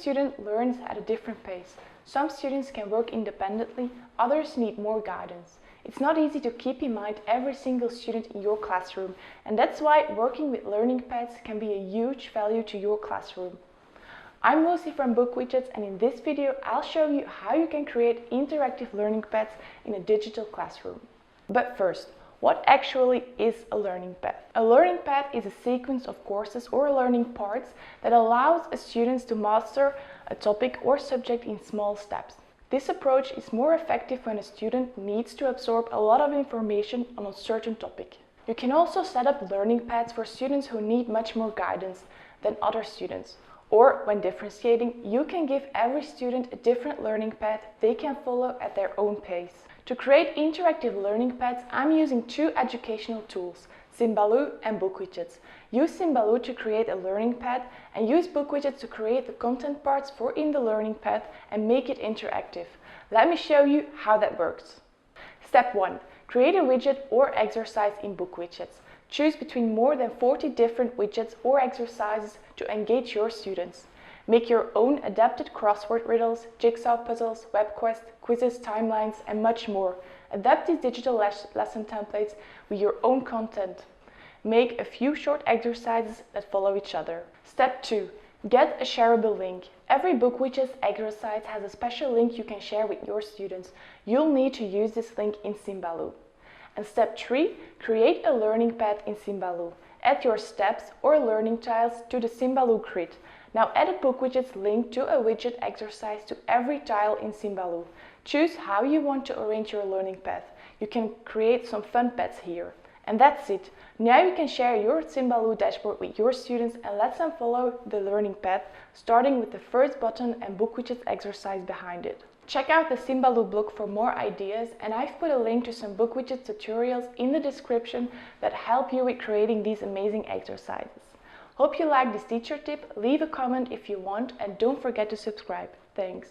student learns at a different pace. Some students can work independently, others need more guidance. It's not easy to keep in mind every single student in your classroom, and that's why working with learning pads can be a huge value to your classroom. I'm Lucy from BookWidgets, and in this video I'll show you how you can create interactive learning pads in a digital classroom. But first, what actually is a learning pad? A learning pad is a sequence of courses or learning parts that allows students to master a topic or subject in small steps. This approach is more effective when a student needs to absorb a lot of information on a certain topic. You can also set up learning pads for students who need much more guidance than other students. Or when differentiating, you can give every student a different learning pad they can follow at their own pace. To create interactive learning pads, I'm using two educational tools, Symbaloo and BookWidgets. Use Symbaloo to create a learning pad and use BookWidgets to create the content parts for in the learning pad and make it interactive. Let me show you how that works. Step 1. Create a widget or exercise in BookWidgets. Choose between more than 40 different widgets or exercises to engage your students. Make your own adapted crossword riddles, jigsaw puzzles, web quests, quizzes, timelines, and much more. Adapt these digital lesson templates with your own content. Make a few short exercises that follow each other. Step 2. Get a shareable link. Every BookWidgets exercise has a special link you can share with your students. You'll need to use this link in Symbaloo. And step 3. Create a learning pad in Symbaloo. Add your steps or learning tiles to the Symbaloo grid. Now add a BookWidgets link to a widget exercise to every tile in Symbaloo. Choose how you want to arrange your learning path. You can create some fun pads here. And that's it. Now you can share your Symbaloo dashboard with your students and let them follow the learning path, starting with the first button and BookWidgets exercise behind it. Check out the Symbaloo blog for more ideas, and I've put a link to some BookWidgets tutorials in the description that help you with creating these amazing exercises. Hope you like this teacher tip, leave a comment if you want, and don't forget to subscribe. Thanks.